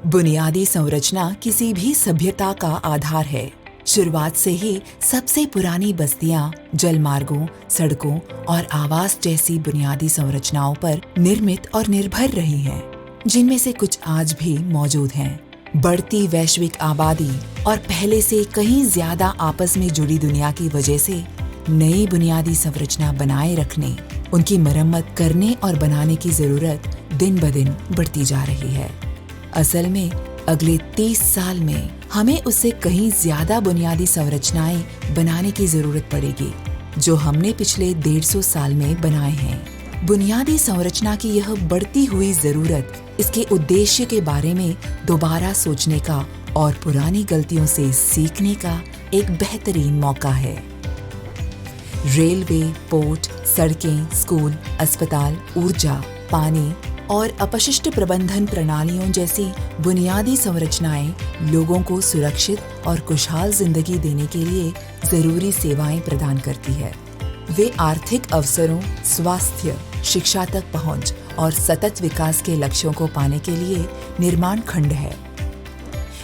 बुनियादी संरचना किसी भी सभ्यता का आधार है। शुरुआत से ही सबसे पुरानी बस्तियां जलमार्गों, सड़कों और आवास जैसी बुनियादी संरचनाओं पर निर्मित और निर्भर रही हैं, जिनमें से कुछ आज भी मौजूद हैं। बढ़ती वैश्विक आबादी और पहले से कहीं ज्यादा आपस में जुड़ी दुनिया की वजह से नई बुनियादी संरचना बनाए रखने, उनकी मरम्मत करने और बनाने की जरूरत दिन ब दिन बढ़ती जा रही है। असल में अगले 30 साल में हमें उससे कहीं ज्यादा बुनियादी संरचनाएं बनाने की जरूरत पड़ेगी, जो हमने पिछले 150 साल में बनाए हैं। बुनियादी संरचना की यह बढ़ती हुई जरूरत इसके उद्देश्य के बारे में दोबारा सोचने का और पुरानी गलतियों से सीखने का एक बेहतरीन मौका है। रेलवे, पोर्ट, सड़कें, स्कूल, अस्पताल, ऊर्जा, पानी और अपशिष्ट प्रबंधन प्रणालियों जैसी बुनियादी संरचनाएं लोगों को सुरक्षित और खुशहाल जिंदगी देने के लिए जरूरी सेवाएं प्रदान करती है। वे आर्थिक अवसरों, स्वास्थ्य, शिक्षा तक पहुंच और सतत विकास के लक्ष्यों को पाने के लिए निर्माण खंड है।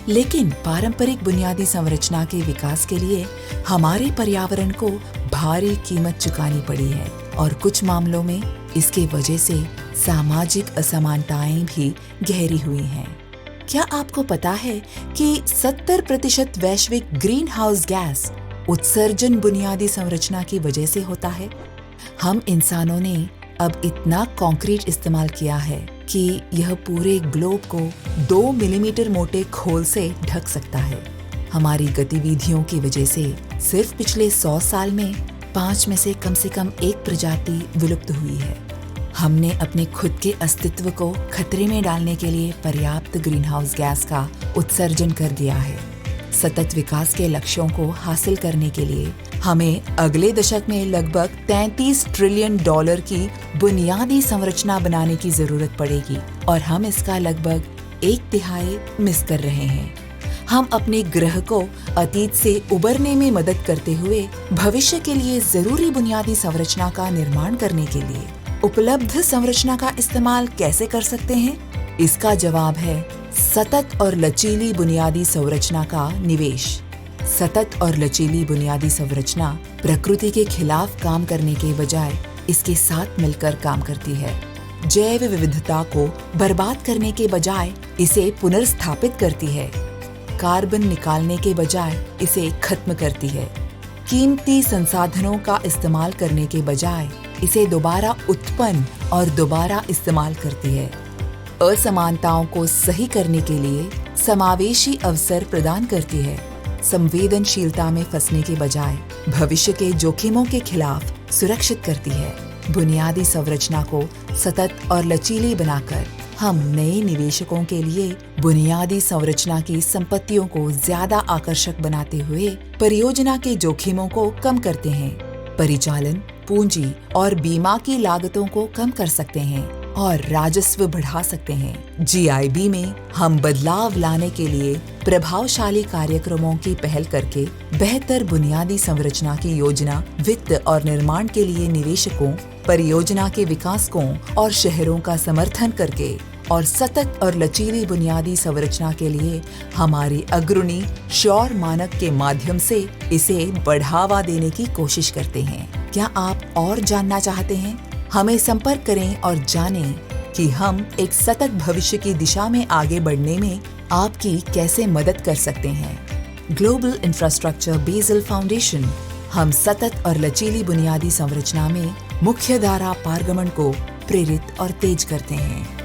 लेकिन पारंपरिक बुनियादी संरचना के विकास के लिए हमारे पर्यावरण को भारी कीमत चुकानी पड़ी है और कुछ मामलों में इसके वजह से सामाजिक असमानताएं भी गहरी हुई हैं। क्या आपको पता है कि 70% वैश्विक ग्रीन हाउस गैस उत्सर्जन बुनियादी संरचना की वजह से होता है? हम इंसानों ने अब इतना कंक्रीट इस्तेमाल किया है कि यह पूरे ग्लोब को 2 मिलीमीटर मोटे खोल से ढक सकता है। हमारी गतिविधियों की वजह से सिर्फ पिछले 100 साल में 5 में से कम 1 प्रजाति विलुप्त हुई है। हमने अपने खुद के अस्तित्व को खतरे में डालने के लिए पर्याप्त ग्रीनहाउस गैस का उत्सर्जन कर दिया है। सतत विकास के लक्ष्यों को हासिल करने के लिए हमें अगले दशक में लगभग $33 ट्रिलियन की बुनियादी संरचना बनाने की जरूरत पड़ेगी और हम इसका लगभग 1/3 मिस कर रहे हैं। हम अपने ग्रह को अतीत से उबरने में मदद करते हुए भविष्य के लिए जरूरी बुनियादी संरचना का निर्माण करने के लिए उपलब्ध संरचना का इस्तेमाल कैसे कर सकते हैं? इसका जवाब है सतत और लचीली बुनियादी संरचना का निवेश। सतत और लचीली बुनियादी संरचना प्रकृति के खिलाफ काम करने के बजाय इसके साथ मिलकर काम करती है। जैव विविधता को बर्बाद करने के बजाय इसे पुनर्स्थापित करती है। कार्बन निकालने के बजाय इसे खत्म करती है। कीमती संसाधनों का इस्तेमाल करने के बजाय इसे दोबारा उत्पन्न और दोबारा इस्तेमाल करती है। असमानताओं को सही करने के लिए समावेशी अवसर प्रदान करती है। संवेदनशीलता में फंसने के बजाय भविष्य के जोखिमों के खिलाफ सुरक्षित करती है। बुनियादी संरचना को सतत और लचीली बनाकर हम नए निवेशकों के लिए बुनियादी संरचना की संपत्तियों को ज्यादा आकर्षक बनाते हुए परियोजना के जोखिमों को कम करते हैं। परिचालन, पूंजी और बीमा की लागतों को कम कर सकते हैं और राजस्व बढ़ा सकते हैं। GIB में हम बदलाव लाने के लिए प्रभावशाली कार्यक्रमों की पहल करके बेहतर बुनियादी संरचना की योजना, वित्त और निर्माण के लिए निवेशकों, परियोजना के विकासकों और शहरों का समर्थन करके और सतत और लचीली बुनियादी संरचना के लिए हमारी अग्रणी शौर मानक के माध्यम से इसे बढ़ावा देने की कोशिश करते हैं। क्या आप और जानना चाहते हैं? हमें संपर्क करें और जानें कि हम एक सतत भविष्य की दिशा में आगे बढ़ने में आपकी कैसे मदद कर सकते हैं। ग्लोबल इंफ्रास्ट्रक्चर बेसल फाउंडेशन हम सतत और लचीली बुनियादी संरचना में मुख्य धारा पारगमन को प्रेरित और तेज करते हैं।